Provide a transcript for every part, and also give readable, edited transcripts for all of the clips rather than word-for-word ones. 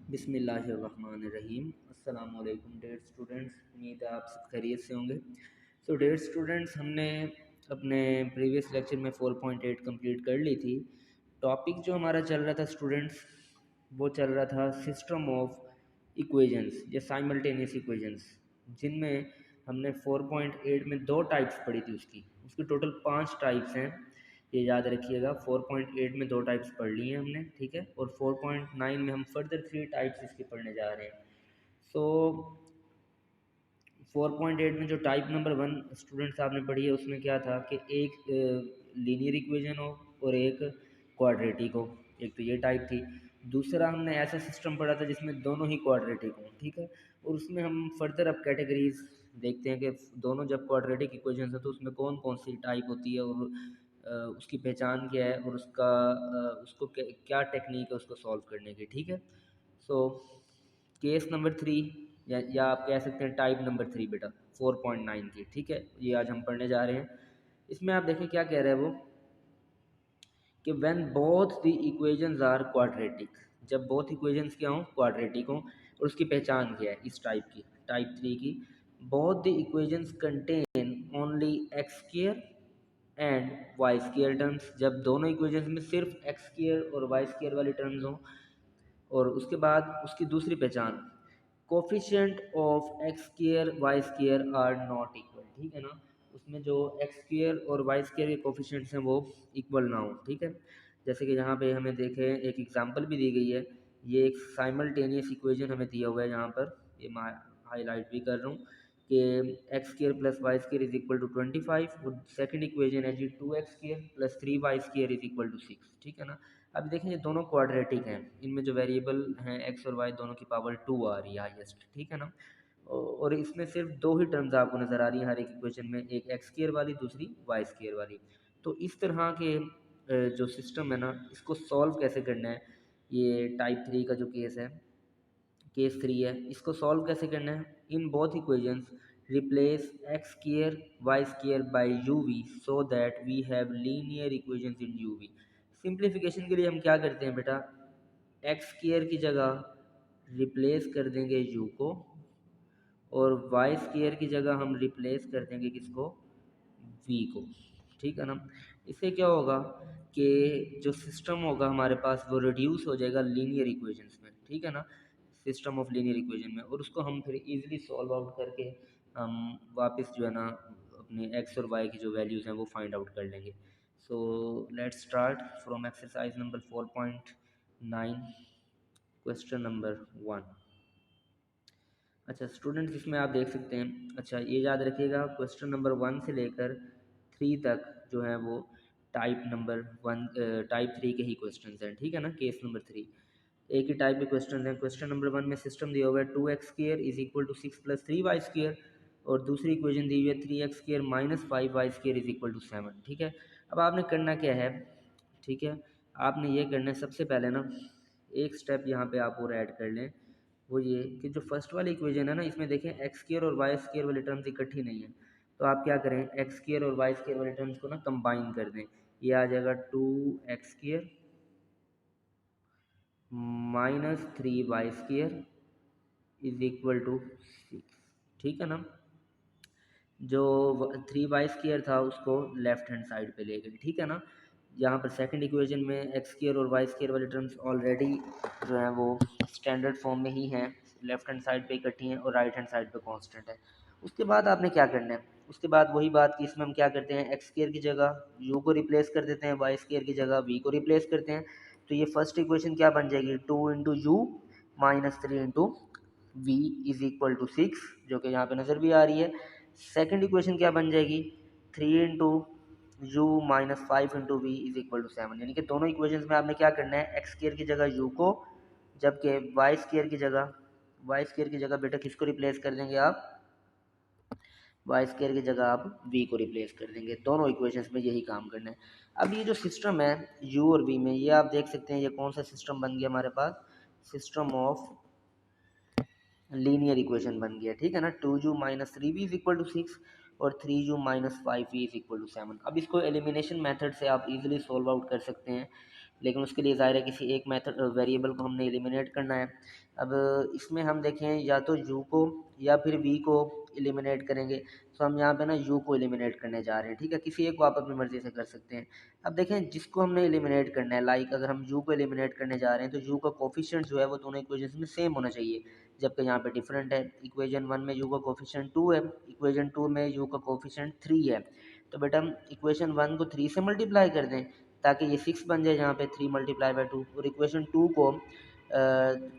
बिस्मिल्लाहिर्रहमानिर्रहीम। अस्सलाम वालेकुम डियर स्टूडेंट्स, उम्मीद है आप सब खैरियत से होंगे। सो डियर स्टूडेंट्स, हमने अपने प्रीवियस लेक्चर में 4.8 कंप्लीट कर ली थी। टॉपिक जो हमारा चल रहा था स्टूडेंट्स, वो चल रहा था सिस्टम ऑफ इक्वेशंस या साइमल्टेनियस इक्वेशंस, जिनमें हमने 4.8 में दो टाइप्स पढ़ी थी। उसकी टोटल 5 टाइप्स हैं, ये याद रखिएगा। 4.8 में दो टाइप्स पढ़ लिए हैं हमने, ठीक है। और 4.9 में हम फर्दर 3 टाइप्स इसके पढ़ने जा रहे हैं। सो 4.8 में जो टाइप नंबर 1 स्टूडेंट्स आपने पढ़ी है, उसमें क्या था कि एक लीनियर इक्वेशन हो और एक क्वाड्रेटिक हो। एक तो ये टाइप थी। दूसरा हमने ऐसा सिस्टम पढ़ा था जिसमें दोनों ही क्वाड्रेटिक हों, ठीक है। और उसमें हम फर्दर अब कैटेगरीज देखते हैं कि दोनों जब क्वाड्रेटिक इक्वेशन है तो उसमें कौन कौन सी टाइप होती है और उसकी पहचान क्या है और उसको क्या टेक्निक है उसको सॉल्व करने की, ठीक है। सो केस नंबर 3, या आप कह सकते हैं टाइप नंबर 3 बेटा, 4.9 की, ठीक है। ये आज हम पढ़ने जा रहे हैं। इसमें आप देखें क्या कह रहा है वो, कि when both the equations are quadratic, जब बोथ इक्वेशंस क्या हों, क्वाड्रेटिक हों। और उसकी पहचान क्या है इस टाइप की, टाइप 3 की, both the equations contain only x square and y square terms, जब दोनों इक्वेशंस में सिर्फ एक्स स्क्वायर और वाई स्क्वायर वाली टर्म्स हों। और उसके बाद उसकी दूसरी पहचान, coefficient of x square y square are not equal, ठीक है ना। उसमें जो एक्स स्क्वायर और वाई स्क्वायर के कोफिशिएंट्स हैं वो इक्वल ना हो, ठीक है। जैसे कि यहाँ पे हमें देखें, एक एग्जांपल भी दी गई है। ये एक साइमल्टेनियस इक्वेशन हमें दिया हुआ है यहाँ पर, ये मैं हाईलाइट भी कर रहा हूँ कि x square plus y square is equal to 25। और सेकंड इक्वेशन है जी 2x square plus 3y square is equal to 6, ठीक है ना। अब देखें ये दोनों क्वाड्रेटिक हैं, इनमें जो वेरिएबल हैं एक्स और वाई दोनों की पावर 2 आ रही है हाईएस्ट, ठीक है ना। और इसमें सिर्फ दो ही टर्म्स आपको नज़र आ रही हैं हर एक इक्वेशन में, एक एक्स स्क्वायर वाली, दूसरी वाई स्क्वायर वाली। तो इस तरह के जो सिस्टम है ना, इसको सॉल्व कैसे करना है, ये टाइप 3 का जो केस 3 है, इसको सॉल्व कैसे करना है। In both equations replace x square y square by UV so that we have linear equations in UV. Simplification के लिए हम क्या करते हैं बेटा, एक्स स्क्वायर की जगह रिप्लेस कर देंगे यू को, और वाई स्क्वायर की जगह हम रिप्लेस कर देंगे किसको, वी को, ठीक है ना। इससे क्या होगा कि जो सिस्टम होगा हमारे पास वो रिड्यूस हो जाएगा लीनियर इक्वेशंस में, ठीक है ना, सिस्टम ऑफ लीनियर इक्वेशन में। और उसको हम फिर इजीली सॉल्व आउट करके हम वापस जो है ना अपने एक्स और वाई की जो वैल्यूज़ हैं वो फाइंड आउट कर लेंगे। So let's start from exercise number 4.9, question number 1। अच्छा स्टूडेंट्स, इसमें आप देख सकते हैं, अच्छा ये याद रखिएगा, क्वेश्चन नंबर 1 से लेकर 3 तक जो है वो टाइप नंबर 1, टाइप 3 के ही क्वेश्चन हैं, ठीक है ना। केस नंबर 3 एक ही टाइप के क्वेश्चन हैं। क्वेश्चन नंबर 1 में सिस्टम दिया हुआ है 2x square is equal to 6 plus 3y square, और दूसरी इक्वेशन दी हुई है 3x square minus 5y square is equal to 7, ठीक है। अब आपने करना क्या है, ठीक है, आपने ये करना है, सबसे पहले ना एक स्टेप यहाँ पे आप और ऐड कर लें। वो ये कि जो फर्स्ट वाली इक्वेशन है ना, इसमें देखें एक्स स्क्वायर और वाई स्क्वायर वाली टर्म्स इकट्ठी नहीं है। तो आप क्या करें, एक्स स्क्वायर और वाई स्क्वायर वाली टर्म्स को ना कंबाइन कर दें। ये आ जाएगा 2x square minus 3y square is equal to 6, ठीक है ना। जो 3y स्क्वायर था उसको लेफ्ट हैंड साइड पे ले गए, ठीक है ना। यहाँ पर सेकंड इक्वेशन में एक्स स्क्वायर और वाई स्क्वायर वाली टर्म्स ऑलरेडी जो है वो स्टैंडर्ड फॉर्म में ही हैं, लेफ्ट हैंड साइड पे इकट्ठी हैं और राइट हैंड साइड पे कांस्टेंट है। उसके बाद आपने क्या करना है, उसके बाद वही बात कि इसमें हम क्या करते हैं, एक्स स्क्वायर की जगह यू को रिप्लेस कर देते हैं, वाई स्क्वायर की जगह वी को रिप्लेस करते हैं। तो ये फर्स्ट इक्वेशन क्या बन जाएगी, 2 into u minus 3 into v is equal to 6, जो कि यहाँ पे नज़र भी आ रही है। सेकंड इक्वेशन क्या बन जाएगी, 3 into u minus 5 into v is equal to 7। यानी कि दोनों इक्वेशंस में आपने क्या करना है, एक्स स्क्वायर की जगह यू को, जबकि वाई स्क्वायर की जगह बेटा किसको रिप्लेस कर देंगे आप, वाई स्क्वायर की जगह आप वी को रिप्लेस कर देंगे। दोनों इक्वेशंस में यही काम करना है। अब ये जो सिस्टम है यू और वी में, ये आप देख सकते हैं ये कौन सा सिस्टम बन गया हमारे पास, सिस्टम ऑफ लीनियर इक्वेशन बन गया, ठीक है ना। 2u minus 3v is equal to 6 और 3u minus 5v is equal to 7। अब इसको एलिमिनेशन मेथड से आप इजीली सॉल्व आउट कर सकते हैं। लेकिन उसके लिए ज़ाहिर है किसी एक मेथड वेरिएबल को हमने एलिमिनेट करना है। अब इसमें हम देखें या तो u को या फिर v को एलिमिनेट करेंगे, तो हम यहाँ पे ना u को एलिमिनेट करने जा रहे हैं, ठीक है। किसी एक को आप अपनी मर्ज़ी से कर सकते हैं। अब देखें जिसको हमने एलिमिनेट करना है, लाइक अगर हम u को एलिमिनेट करने जा रहे हैं तो u का कोफिशिएंट जो है वो दोनों इक्वेशंस में सेम होना चाहिए, जबकि यहाँ पे डिफरेंट है। इक्वेशन 1 में u का कोफिशिएंट 2 है, इक्वेशन 2 में u का कोफिशिएंट 3 है। तो बेटा हम इक्वेशन 1 को 3 से मल्टीप्लाई कर दें ताकि ये 6 बन जाए, जहाँ पे 3 मल्टीप्लाई बाई 2, और इक्वेशन 2 को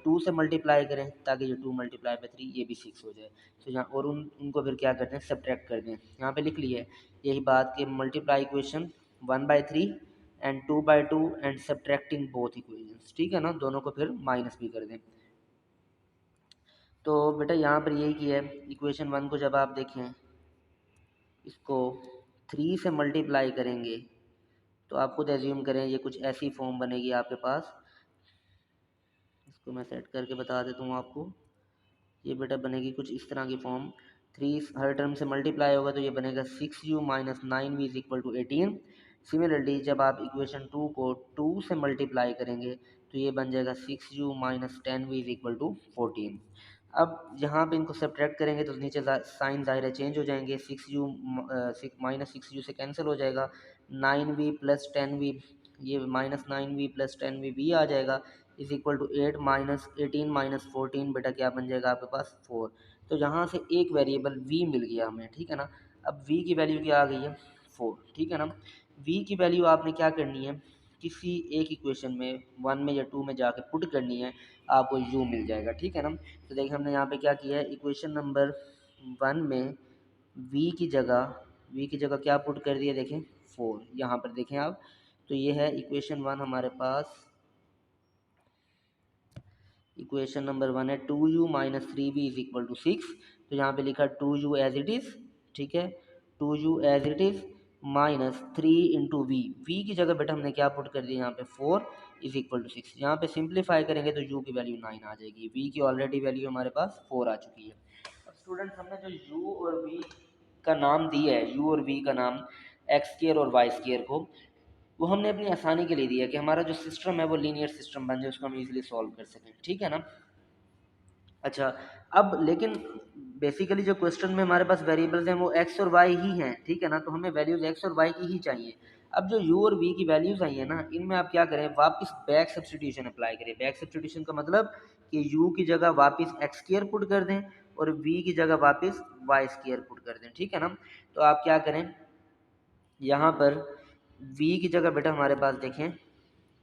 2 से मल्टीप्लाई करें ताकि ये 2 मल्टीप्लाई बाई 3 ये भी 6 हो जाए। तो यहाँ और उनको फिर क्या करते हैं, सब्ट्रैक्ट कर दें। यहाँ पे लिख लिए यही बात कि multiply equation 1/3 and 2/2 and subtracting both equations, ठीक है ना, दोनों को फिर माइनस भी कर दें। तो बेटा यहाँ पर यही किया है। इक्वेशन 1 को जब आप देखें इसको 3 से मल्टीप्लाई करेंगे तो आप खुद एज्यूम करें ये कुछ ऐसी फॉर्म बनेगी आपके पास। इसको मैं सेट करके बता देता हूँ आपको। ये बेटा बनेगी कुछ इस तरह की फॉर्म। 3 हर टर्म से मल्टीप्लाई होगा तो ये बनेगा 6u minus 9v is equal to 18। Similarly जब आप इक्वेशन 2 को 2 से मल्टीप्लाई करेंगे तो ये बन जाएगा 6u minus 10v is equal to 14। अब यहाँ पे इनको सब्ट्रैक्ट करेंगे तो नीचे साइन ज़ाहिर चेंज हो जाएंगे। 6u माइनस 6u से कैंसिल हो जाएगा। 9v प्लस 10v, ये माइनस 9v प्लस 10v भी आ जाएगा, is equal to 8 minus 18 minus 14 बेटा क्या बन जाएगा आपके पास 4। तो यहाँ से एक वेरिएबल v मिल गया हमें, ठीक है ना। अब v की वैल्यू क्या आ गई है 4, ठीक है ना। v की वैल्यू आपने क्या करनी है, किसी एक इक्वेशन में 1 में या 2 में जाके पुट करनी है, आपको u मिल जाएगा, ठीक है ना। तो देखिए हमने यहाँ पे क्या किया है, इक्वेशन नंबर 1 में v की जगह क्या पुट कर दिया, देखें 4 यहाँ पर देखें आप। तो ये है इक्वेशन 1 हमारे पास। इक्वेशन नंबर 1 है 2u minus 3v is equal to 6। तो यहाँ पे लिखा 2u एज इट इज़, ठीक है, 2u as it is minus 3 into v, v की जगह बेटा हमने क्या पुट कर दिया यहाँ पे 4 इज इक्वल टू 6। यहाँ पे सिंप्लीफाई करेंगे तो u की वैल्यू 9 आ जाएगी, v की ऑलरेडी वैल्यू हमारे पास 4 आ चुकी है। अब स्टूडेंट्स हमने जो u और v का नाम दिया है, u और v का नाम एक्स स्क्वायर और वाई स्क्वायर को, वो हमने अपनी आसानी के लिए दिया कि हमारा जो सिस्टम है वो लीनियर सिस्टम बन जाए, उसको हम इजीली सॉल्व कर सकें, ठीक है ना। अच्छा, अब लेकिन बेसिकली जो क्वेश्चन में हमारे पास वेरिएबल्स हैं वो एक्स और वाई ही हैं, ठीक है ना, तो हमें वैल्यूज एक्स और वाई की ही चाहिए। अब जो यू और वी की वैल्यूज आई है ना, इनमें आप क्या करें, वापस बैक सब्स्टिट्यूशन अप्लाई करें। बैक सब्स्टिट्यूशन का मतलब कि यू की जगह वापस एक्स स्क्वायर पुट कर दें और वी की जगह वापस वाई स्क्वायर पुट कर दें, ठीक है ना। तो आप क्या करें, यहाँ पर v की जगह बेटा हमारे पास देखें,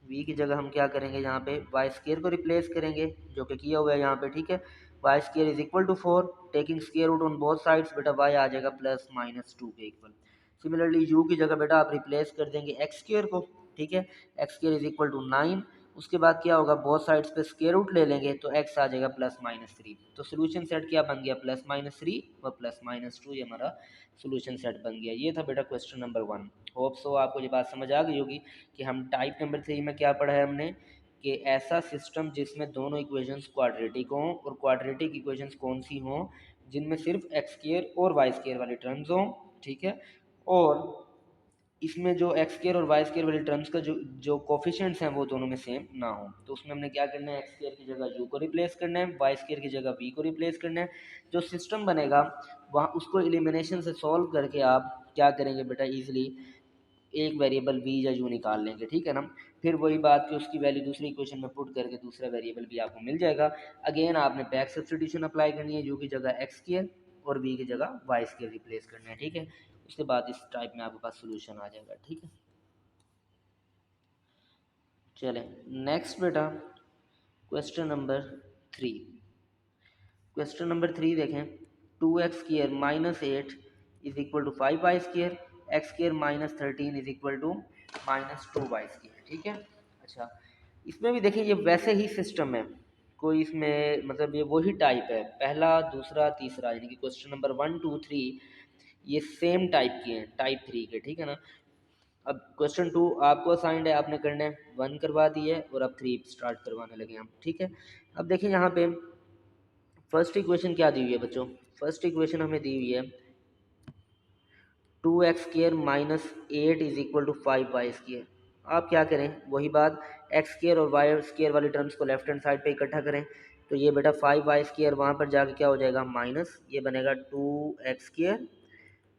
v की जगह हम क्या करेंगे, यहाँ पे वाई स्क्वायर को रिप्लेस करेंगे जो कि किया हुआ है यहाँ पे, ठीक है। Y square is equal to 4, taking square root on both sides, बेटा y आ जाएगा प्लस माइनस 2 के इक्वल। सिमिलरली u की जगह बेटा आप रिप्लेस कर देंगे एक्स स्क्वायर को, ठीक है, x square is equal to 9। उसके बाद क्या होगा, बोथ साइड्स पे स्क्वायर रूट ले लेंगे तो x आ जाएगा प्लस माइनस 3। तो सोल्यूशन सेट क्या बन गया, प्लस माइनस 3 व प्लस माइनस 2, ये हमारा सोल्यूशन सेट बन गया। ये था बेटा क्वेश्चन नंबर 1। होप सो आपको ये बात समझ आ गई होगी कि हम टाइप नंबर 3 में क्या पढ़ा है हमने, कि ऐसा सिस्टम जिसमें दोनों इक्वेशंस क्वाड्रेटिक हों, और क्वाड्रेटिक इक्वेशंस कौन सी हों, जिनमें सिर्फ एक्स स्क्वायर और वाई स्क्वायर वाली टर्म्स हों, ठीक है, और इसमें जो एक्स स्क्वायर और वाई स्क्वायर वाली टर्म्स का जो जो कोफिशिएंट्स हैं वो दोनों में सेम ना हो। तो उसमें हमने क्या करना है, एक्स स्क्वायर की जगह यू को रिप्लेस करना है, वाई स्क्वायर की जगह वी को रिप्लेस करना है। जो सिस्टम बनेगा वहाँ उसको एलिमिनेशन से सॉल्व करके आप क्या करेंगे बेटा, ईजिली एक वेरिएबल वी या यू निकाल लेंगे, ठीक है ना। फिर वही बात कि उसकी वैल्यू दूसरी इक्वेशन में पुट करके दूसरा वेरिएबल भी आपको मिल जाएगा। अगेन आपने बैक सब्स्टिट्यूशन अप्लाई करनी है, यू की जगह एक्स स्क्वायर और वी की जगह वाई स्क्वायर रिप्लेस करना है, ठीक है। उसके बाद इस टाइप में आपके पास सोल्यूशन आ जाएगा, ठीक है। चलें नेक्स्ट बेटा, क्वेश्चन नंबर 3। क्वेश्चन नंबर 3 देखें, 2x square minus 8 is equal to 5y square, x square minus 13 is equal to minus 2y square, ठीक है। अच्छा, इसमें भी देखिए ये वैसे ही सिस्टम है, कोई इसमें मतलब ये वही टाइप है, पहला दूसरा तीसरा, यानी कि क्वेश्चन नंबर 1 2 3 ये सेम टाइप के हैं, टाइप 3 के, ठीक है ना। अब क्वेश्चन 2 आपको असाइंड है, आपने करना है, 1 करवा दी है और अब 3 स्टार्ट करवाने लगे हम, ठीक है। अब देखिए यहाँ पे फर्स्ट इक्वेशन क्या दी हुई है बच्चों, फर्स्ट इक्वेशन हमें दी हुई है 2x square minus 8 is equal to 5y square. आप क्या करें, वही बात, एक्स स्केयर और वाई स्केयर वाली टर्म्स को लेफ्ट हैंड साइड पे इकट्ठा करें। तो ये बेटा 5y² वहाँ पर जाके क्या हो जाएगा माइनस, ये बनेगा 2x²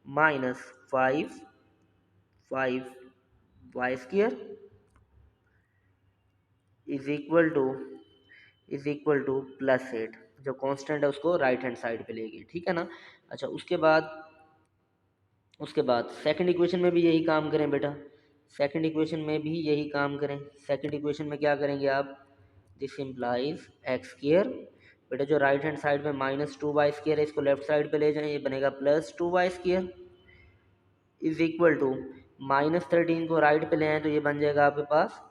minus 5y² is equal to +8। जो कांस्टेंट है उसको राइट हैंड साइड पे लेंगे, ठीक है ना। अच्छा उसके बाद सेकंड इक्वेशन में भी यही काम करें बेटा, सेकंड इक्वेशन में भी यही काम करें। सेकंड इक्वेशन में क्या करेंगे आप, दिस इम्प्लाइज x² बेटा जो राइट हैंड साइड में -2y² है इसको लेफ्ट साइड पे ले जाएं, ये बनेगा +2y² इज इक्वल टू -13 को राइट पे ले आए तो ये बन जाएगा आपके पास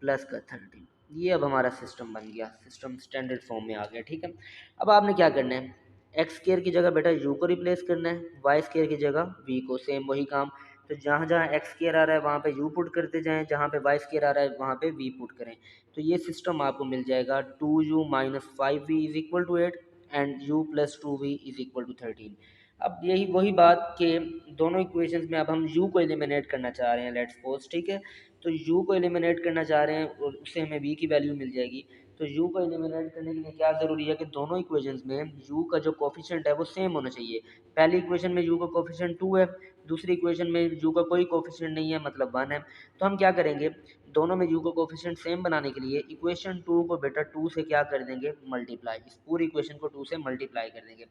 +13। ये अब हमारा सिस्टम बन गया, सिस्टम स्टैंडर्ड फॉर्म में आ गया, ठीक है। अब आपने क्या करना है, x² की जगह बेटा u को रिप्लेस करना है, y² की जगह v को, सेम वही काम। तो जहाँ जहाँ x² आ रहा है वहाँ पे u पुट करते जाएं, जहाँ पे y² आ रहा है वहाँ पे v पुट करें। तो ये सिस्टम आपको मिल जाएगा 2u - 5v is equal to 8 and u + 2v is equal to 13। अब यही वही बात के दोनों इक्वेशंस में अब हम u को एलिमिनेट करना चाह रहे हैं, लेट्स सपोज, ठीक है। तो u को एलिमिनेट करना चाह रहे हैं और उससे हमें v की वैल्यू मिल जाएगी। तो u को एलिमिनेट करने के लिए क्या ज़रूरी है कि दोनों इक्वेशंस में u का जो कोफिशिएंट है वो सेम होना चाहिए। पहली इक्वेशन में u का कोफिशिएंट 2 है, दूसरी इक्वेशन में u का कोई कोफिशिएंट नहीं है, मतलब 1 है। तो हम क्या करेंगे, दोनों में u का कोफिशिएंट सेम बनाने के लिए इक्वेशन 2 को बेटा 2 से क्या कर देंगे मल्टीप्लाई, इस पूरी इक्वेशन को 2 से मल्टीप्लाई कर देंगे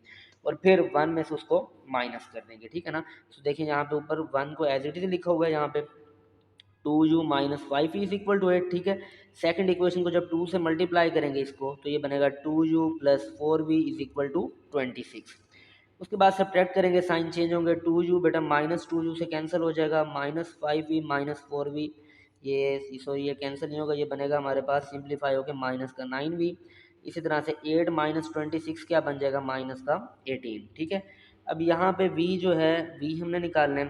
और फिर 1 में से उसको माइनस कर देंगे, ठीक है ना। तो देखिए यहाँ पे ऊपर 1 को एज इट इज लिखा हुआ है, यहाँ पे 2u - 5 इज इक्वल टू 8, ठीक है। सेकंड इक्वेशन को जब 2 से मल्टीप्लाई करेंगे इसको तो ये बनेगा 2u + 4v is equal to 26। उसके बाद सब्ट्रैक्ट करेंगे, साइन चेंज होंगे, 2u बेटा -2u से कैंसिल हो जाएगा, -5v - 4v, ये सॉरी ये कैंसिल नहीं होगा, ये बनेगा हमारे पास सिंप्लीफाई होकर माइनस का 9v। इसी तरह से 8 - 26 क्या बन जाएगा माइनस का 18, ठीक है। अब यहाँ पे v जो है v हमने निकालना है,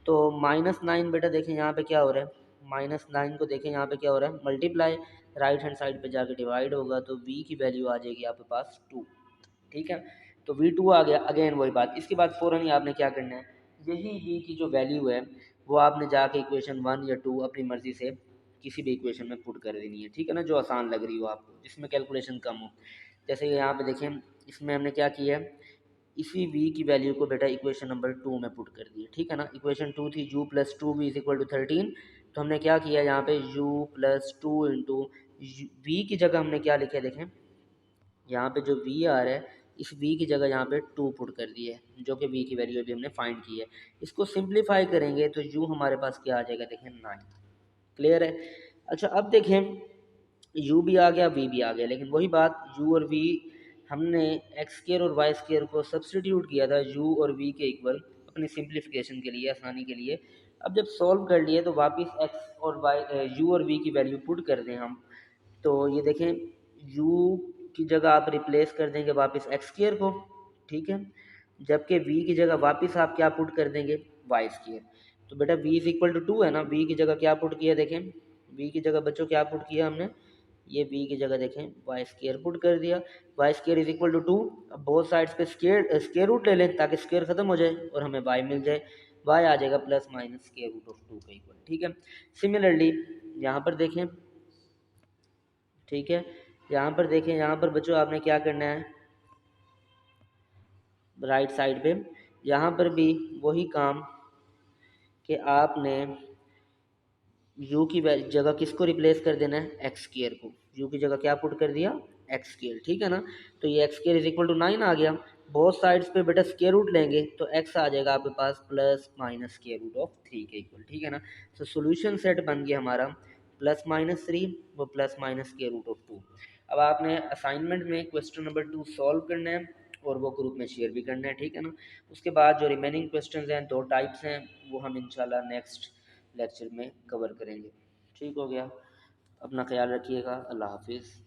तो -9 बेटा देखें यहाँ पे क्या हो रहा है, -9 को देखें यहाँ पे क्या हो रहा है मल्टीप्लाई, राइट हैंड साइड पे जाके डिवाइड होगा तो v की वैल्यू आ जाएगी आपके पास 2, ठीक है। तो V2 आ गया, अगेन वही बात। इसके बाद फ़ौरन ही आपने क्या करना है, यही V की जो वैल्यू है वो आपने जाके इक्वेशन 1 या 2 अपनी मर्ज़ी से किसी भी इक्वेशन में पुट कर देनी है, ठीक है ना, जो आसान लग रही हो आपको, जिसमें कैलकुलेशन कम हो। जैसे यहाँ पे देखें, इसमें हमने क्या किया है, इसी v की वैल्यू को बेटा इक्वेशन नंबर 2 में पुट कर दिया, ठीक है ना। इक्वेशन 2 थी u + 2v is equal to 13, तो हमने क्या किया यहाँ पे u + 2 इंटू v की जगह हमने क्या लिखा है देखें, यहाँ पे जो v आ रहा है इस v की जगह यहाँ पे 2 पुट कर दिया है, जो कि v की वैल्यू अभी हमने फाइंड की है। इसको सिंप्लीफाई करेंगे तो u हमारे पास क्या आ जाएगा देखें 9, क्लियर है। अच्छा अब देखें u भी आ गया v भी आ गया, लेकिन वही बात u और v हमने x² और y² को सब्सटीट्यूट किया था u और v के इक्वल अपनी सिंप्लीफिकेशन के लिए, आसानी के लिए। अब जब सॉल्व कर लिए तो वापस x और y u और v की वैल्यू पुट कर दें हम, तो ये देखें u की जगह आप रिप्लेस कर देंगे वापस x² को, ठीक है, जबकि v की जगह वापस आप क्या पुट कर देंगे y²। तो बेटा v इज इक्वल टू 2 है ना, v की जगह क्या पुट किया देखें, v की जगह बच्चों क्या पुट किया हमने, ये v की जगह देखें y² पुट कर दिया, y² इज इक्वल टू 2। अब बोथ साइड्स पे स्केयर रूट ले लें ताकि स्केयर खत्म हो जाए और हमें y मिल जाए, y आ जाएगा ±√2 के इक्वल, ठीक है। सिमिलरली यहाँ पर देखें, ठीक है, यहाँ पर देखें, यहाँ पर बच्चों आपने क्या करना है, राइट साइड पे यहाँ पर भी वही काम कि आपने u की जगह किसको रिप्लेस कर देना है x² को, u की जगह क्या पुट कर दिया x², ठीक है ना। तो ये x² इज इक्वल टू 9 आ गया, बोथ साइड्स पे बेटा स्क्वायर रूट लेंगे तो x आ जाएगा आपके पास ±√3 के इक्वल, ठीक है ना। तो सोल्यूशन सेट बन गया हमारा +-3 वो +-√2। अब आपने असाइनमेंट में क्वेश्चन नंबर 2 सॉल्व करना है और वो ग्रुप में शेयर भी करना है, ठीक है ना। उसके बाद जो रिमेनिंग क्वेश्चंस हैं, 2 टाइप्स हैं, वो हम इंशाल्लाह नेक्स्ट लेक्चर में कवर करेंगे, ठीक हो गया। अपना ख्याल रखिएगा, अल्लाह हाफिज़।